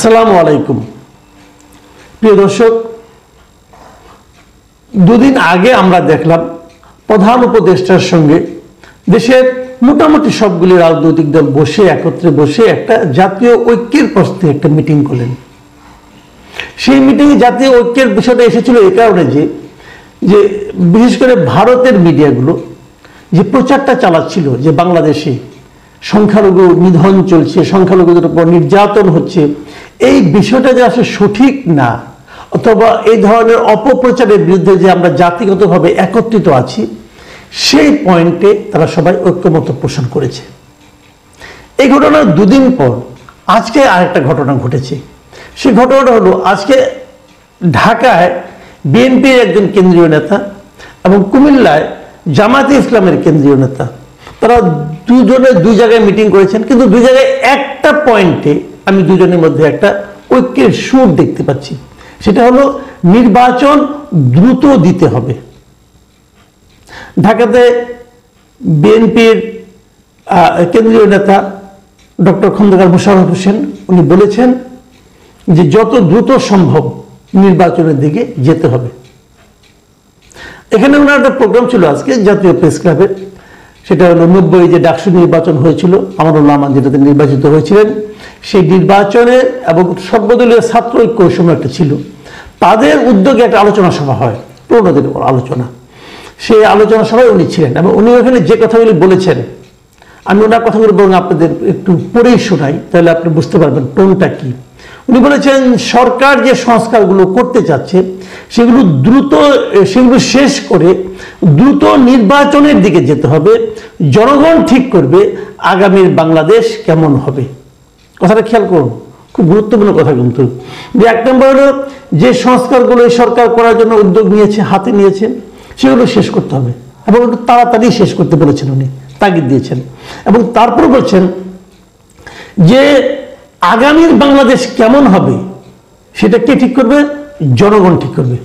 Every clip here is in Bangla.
আসসালামু আলাইকুম প্রিয় দর্শক, দুদিন আগে আমরা দেখলাম প্রধান উপদেষ্টার সঙ্গে দেশের মোটামুটি সবগুলি রাজনৈতিক দল বসে একত্রে বসে একটা জাতীয় ঐক্যের প্রশ্নে একটা মিটিং করলেন। সেই মিটিংয়ে জাতীয় ঐক্যের বিষয়টা এসেছিল এই কারণে যে বিশেষ করে ভারতের মিডিয়াগুলো যে প্রচারটা চালাচ্ছিল যে বাংলাদেশে সংখ্যালঘু নিধন চলছে, সংখ্যালঘুদের উপর নির্যাতন হচ্ছে, এই বিষয়টা যে আসলে সঠিক না, অথবা এই ধরনের অপপ্রচারের বিরুদ্ধে যে আমরা জাতিগতভাবে একত্রিত আছি, সেই পয়েন্টে তারা সবাই ঐক্যমত পোষণ করেছে। এই ঘটনার দুদিন পর আজকে আরেকটা ঘটনা ঘটেছে। সেই ঘটনাটা হলো, আজকে ঢাকায় বিএনপির একজন কেন্দ্রীয় নেতা এবং কুমিল্লায় জামাতে ইসলামের কেন্দ্রীয় নেতা, তারা দুজনে দুই জায়গায় মিটিং করেছেন, কিন্তু দুই জায়গায় একটা পয়েন্টে আমি দুজনের মধ্যে একটা ঐক্যের সুর দেখতে পাচ্ছি। সেটা হলো নির্বাচন দ্রুত দিতে হবে। ঢাকাতে বিএনপির কেন্দ্রীয় নেতা ডক্টর খন্দকার মোশাররফ হোসেন উনি বলেছেন যে যত দ্রুত সম্ভব নির্বাচনের দিকে যেতে হবে। এখানে ওনার একটা প্রোগ্রাম ছিল আজকে জাতীয় প্রেস ক্লাবের, সেটা হলো 90 যে ডাকসু নির্বাচন হয়েছিল, আমানুল রহমান যেটাতে নির্বাচিত হয়েছিলেন, সেই নির্বাচনে এবং সর্বদলীয় ছাত্র ঐক্য সময় একটা ছিল, তাদের উদ্যোগে একটা আলোচনা সভা হয়, 15 দিনের আলোচনা। সেই আলোচনা সভায় উনি ছিলেন এবং উনি ওখানে যে কথাগুলি বলেছেন, আমি ওনার কথাগুলো বরং আপনাদের একটু পড়েই শোনাই, তাহলে আপনি বুঝতে পারবেন টোনটা কি। উনি বলেছেন সরকার যে সংস্কারগুলো করতে চাচ্ছে সেগুলো শেষ করে দ্রুত নির্বাচনের দিকে যেতে হবে। জনগণ ঠিক করবে আগামীর বাংলাদেশ কেমন হবে। কথাটা খেয়াল করুন, খুব গুরুত্বপূর্ণ কথা। কিন্তু যে এক নম্বর হলো, যে সংস্কারগুলো এই সরকার করার জন্য উদ্যোগ নিয়েছে, হাতে নিয়েছে, সেগুলো শেষ করতে হবে এবং একটু তাড়াতাড়ি শেষ করতে বলেছেন, উনি তাগিদ দিয়েছেন। এবং তারপর বলছেন যে আগামীর বাংলাদেশ কেমন হবে সেটা কে ঠিক করবে? জনগণ ঠিক করবে।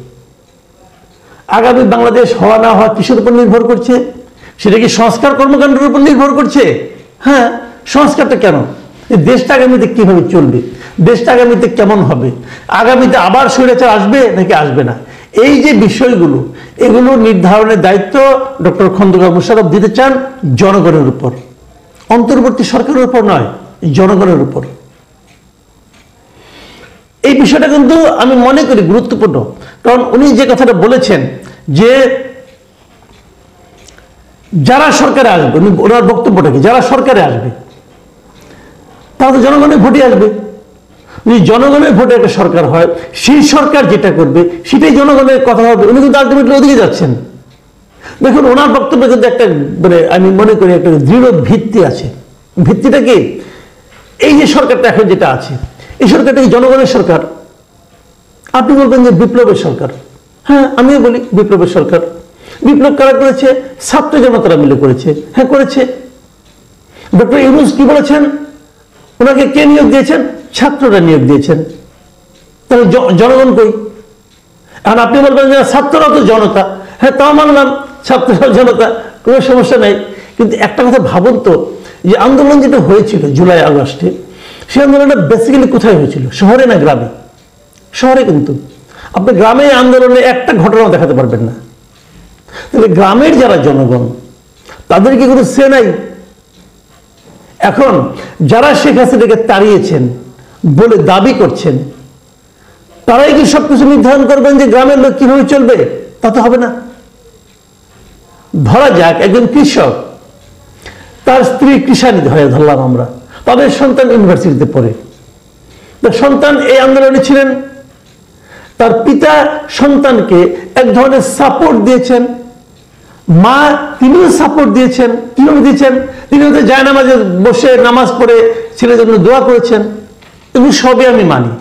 আগামী বাংলাদেশ হওয়া না হওয়া কিসের উপর নির্ভর করছে? সেটা কি সংস্কার কর্মকাণ্ডের উপর নির্ভর করছে? হ্যাঁ, সংস্কারটা কেন? দেশটা আগামীতে কিভাবে চলবে, দেশটা আগামীতে কেমন হবে, আগামীতে আবার স্বৈরাচার আসবে নাকি আসবে না, এই যে বিষয়গুলো, এগুলো নির্ধারণের দায়িত্ব ডক্টর খন্দকার মোশাররফ দিতে চান জনগণের উপর, অন্তর্বর্তী সরকারের উপর নয়, জনগণের উপর। এই বিষয়টা কিন্তু আমি মনে করি গুরুত্বপূর্ণ, কারণ উনি যে কথাটা বলেছেন যে যারা সরকারে আসবে, ওনার বক্তব্যটা কি, যারা সরকারে আসবে তারা তো জনগণের ভোটে আসবে। যদি জনগণের ভোটে একটা সরকার হয়, সেই সরকার যেটা করবে সেটাই জনগণের কথা হবে। উনি কিন্তু আলটিমেটলি ওদিকে যাচ্ছেন। দেখুন, ওনার বক্তব্যে কিন্তু একটা আমি মনে করি একটা দৃঢ় ভিত্তি আছে। ভিত্তিটা কি? এই যে সরকারটা এখন যেটা আছে, এই সরকারটা কি জনগণের সরকার? আপনি বলবেন যে বিপ্লবের সরকার। হ্যাঁ, আমিও বলি বিপ্লবের সরকার। বিপ্লব কারা করেছে? ছাত্র জনতারা মিলে করেছে। হ্যাঁ, করেছে। ডক্টর ইউনূস কি বলেছেন? ওনাকে কে নিয়োগ দিয়েছেন? ছাত্ররা নিয়োগ দিয়েছেন। তাহলে জনগণ কই? এখন আপনি বলবেন যে ছাত্ররা তো জনতা। হ্যাঁ, তাও মানলাম, ছাত্ররা জনতা, কোনো সমস্যা নাই। কিন্তু একটা কথা ভাবুন তো, যে আন্দোলন যেটা হয়েছিল জুলাই আগস্টে, সেই আন্দোলনটা বেসিক্যালি কোথায় হয়েছিল? শহরে না গ্রামে? শহরে। কিন্তু আপনি গ্রামে আন্দোলনে একটা ঘটনাও দেখাতে পারবেন না। তাহলে গ্রামের যারা জনগণ, তাদের কি কোনো সে নাই? এখন যারা শেখ হাসিনাকে তাড়িয়েছেন বলে দাবি করছেন, তারাই কি সবকিছু নির্ধারণ করবেন যে গ্রামের লোক কিভাবে চলবে? তা তো হবে না। ধরা যাক একজন কৃষক, তার স্ত্রী কৃষাণী ধরলাম আমরা, তাদের সন্তান ইউনিভার্সিটিতে পড়ে, তার সন্তান এই আন্দোলনে ছিলেন, তার পিতা সন্তানকে এক ধরনের সাপোর্ট দিয়েছেন, মা তিনিও সাপোর্ট দিয়েছেন। কিভাবে দিয়েছেন? তিনি হয়তো জায়নামাজে বসে নামাজ পড়ে ছেলের জন্য দোয়া করেছেন। এগুলো সবই আমি মানি,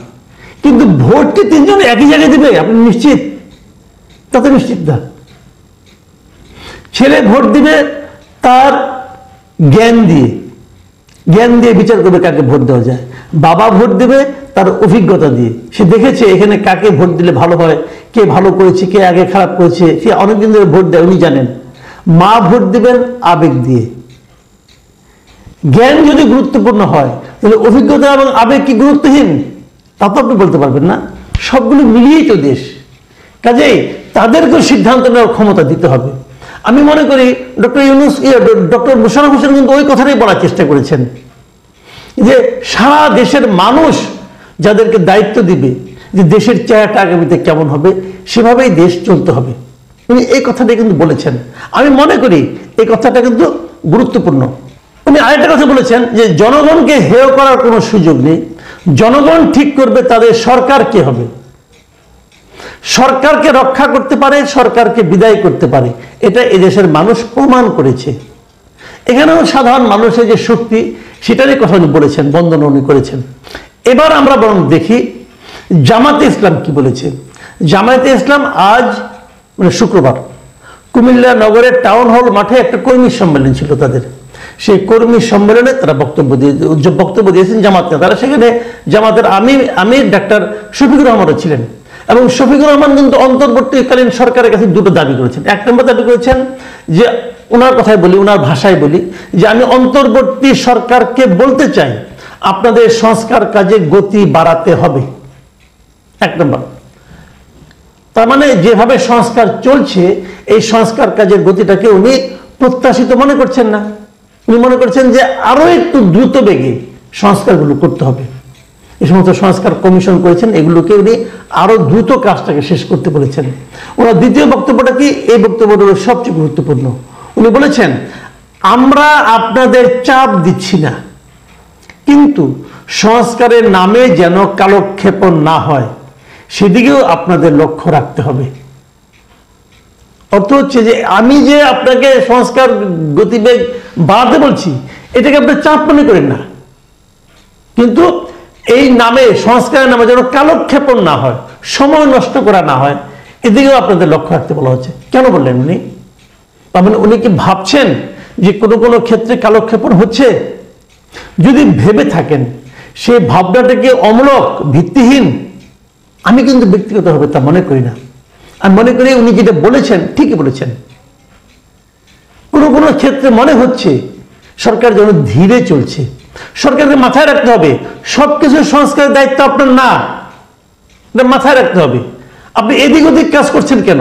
কিন্তু ভোটটি তিনজন একই জায়গায় দিবে আপনি নিশ্চিত? তাতে নিশ্চিত না। ছেলে ভোট দিবে তার জ্ঞান দিয়ে বিচার করবে কাকে ভোট দেওয়া যায়। বাবা ভোট দেবে তার অভিজ্ঞতা দিয়ে, সে দেখেছে এখানে কাকে ভোট দিলে ভালো হয়, কে ভালো করেছে, কে আগে খারাপ করেছে, সে অনেকদিন ধরে ভোট দেয়, উনি জানেন। মা ভোট দিবেন আবেগ দিয়ে। জ্ঞান যদি গুরুত্বপূর্ণ হয়, তাহলে অভিজ্ঞতা এবং আবেগ কি গুরুত্বহীন? তা তো আপনি বলতে পারবেন না। সবগুলো মিলিয়েই তো দেশ, কাজেই তাদেরকেও সিদ্ধান্ত নেওয়ার ক্ষমতা দিতে হবে। আমি মনে করি ডক্টর মোশাররফ হোসেন কিন্তু ওই কথাটাই বলার চেষ্টা করেছেন যে সারা দেশের মানুষ যাদেরকে দায়িত্ব দিবে যে দেশের চেহারাটা আগামীতে কেমন হবে, সেভাবেই দেশ চলতে হবে। উনি এই কথাটা কিন্তু বলেছেন। আমি মনে করি এই কথাটা কিন্তু গুরুত্বপূর্ণ। উনি আরেকটা কথা বলেছেন যে জনগণকে হেয় করার কোনো সুযোগ নেই, জনগণ ঠিক করবে তাদের সরকার কে হবে। সরকারকে রক্ষা করতে পারে, সরকারকে বিদায় করতে পারে, এটা এদেশের মানুষ প্রমাণ করেছে। এখানেও সাধারণ মানুষের যে শক্তি, সেটারই কথা উনি বলেছেন, বন্দনা উনি করেছেন। এবার আমরা বরং দেখি জামাতে ইসলাম কি বলেছে। জামায়াতে ইসলাম আজ মানে শুক্রবার কুমিল্লা নগরের টাউন হল মাঠে একটা কর্মী সম্মেলন ছিল তাদের। সেই কর্মী সম্মেলনে তারা বক্তব্য দিয়েছেন জামাত নেতারা। সেখানে জামাতের আমির ডাক্তার শফিকুর রহমানও ছিলেন। এবং শফিকুর রহমান কিন্তু অন্তর্বর্তীকালীন সরকারের কাছে দুটো দাবি করেছেন। এক নম্বর দাবি করেছেন যে, ওনার কথায় বলি, ওনার ভাষায় বলি, যে আমি অন্তর্বর্তী সরকারকে বলতে চাই আপনাদের সংস্কার কাজে গতি বাড়াতে হবে। এক নম্বর। তার মানে যেভাবে সংস্কার চলছে, এই সংস্কার কাজের গতিটাকে উনি প্রত্যাশিত মনে করছেন না। উনি মনে করছেন যে আরো একটু দ্রুত বেগে সংস্কারগুলো করতে হবে। এই সমস্ত সংস্কার কমিশন করেছেন, এগুলোকে উনি আরো দ্রুত কাজটাকে শেষ করতে বলেছেন। ওনার দ্বিতীয় বক্তব্যটা কি, এই বক্তব্যটা সবচেয়ে গুরুত্বপূর্ণ। উনি বলেছেন, আমরা আপনাদের চাপ দিচ্ছি না, কিন্তু সংস্কারের নামে যেন কালক্ষেপণ না হয় সেদিকেও আপনাদের লক্ষ্য রাখতে হবে। অর্থ হচ্ছে যে আমি যে আপনাকে সংস্কার গতিবেগ বাড়াতে বলছি, এটাকে আপনি চাপ মনে করেন না, কিন্তু এই নামে, সংস্কারের নামে যেন কালক্ষেপণ না হয়, সময় নষ্ট করা না হয়, এদিকেও আপনাদের লক্ষ্য রাখতে বলা হচ্ছে। কেন বললেন উনি? তার মানে উনি কি ভাবছেন যে কোনো কোনো ক্ষেত্রে কালক্ষেপণ হচ্ছে? যদি ভেবে থাকেন সেই ভাবনাটাকে অমূলক, ভিত্তিহীন, আমি কিন্তু ব্যক্তিগতভাবে তা মনে করি না। আমি মনে করি উনি যেটা বলেছেন ঠিকই বলেছেন। কোনো কোনো ক্ষেত্রে মনে হচ্ছে সরকার যেন ধীরে চলছে। সরকারকে মাথায় রাখতে হবে সবকিছু সংস্কারের দায়িত্ব আপনার না, মাথায় রাখতে হবে। আপনি এদিক ওদিক কাজ করছেন কেন?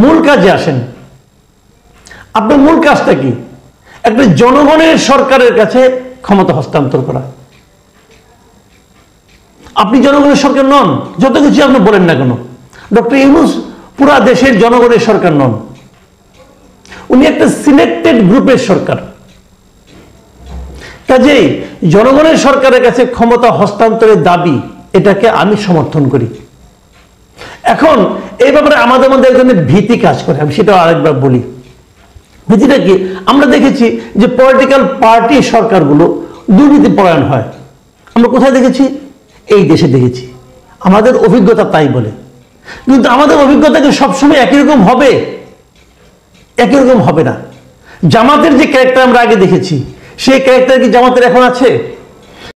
মূল কাজে আসেন। আপনার মূল কাজটা কি? একটা জনগণের সরকারের কাছে ক্ষমতা হস্তান্তর করা। আপনি জনগণের সরকার নন, যত কিছু আপনি বলেন না কেন। ডক্টর ইউনূস পুরা দেশের জনগণের সরকার নন, উনি একটা সিলেক্টেড গ্রুপের সরকার। কাজেই জনগণের সরকারের কাছে ক্ষমতা হস্তান্তরের দাবি, এটাকে আমি সমর্থন করি। এখন এই ব্যাপারে আমাদের মধ্যে একজনের ভীতি কাজ করে, আমি সেটাও আরেকবার বলি। ভীতিটা কি? আমরা দেখেছি যে পলিটিক্যাল পার্টি সরকারগুলো দুর্নীতিপরায়ণ হয়। আমরা কোথায় দেখেছি? এই দেশে দেখেছি। আমাদের অভিজ্ঞতা তাই বলে। কিন্তু আমাদের অভিজ্ঞতাকে সবসময় একই রকম হবে? একই রকম হবে না। জামাতের যে ক্যারেক্টার আমরা আগে দেখেছি, সেই ক্যারেক্টার কি জামাতের এখন আছে?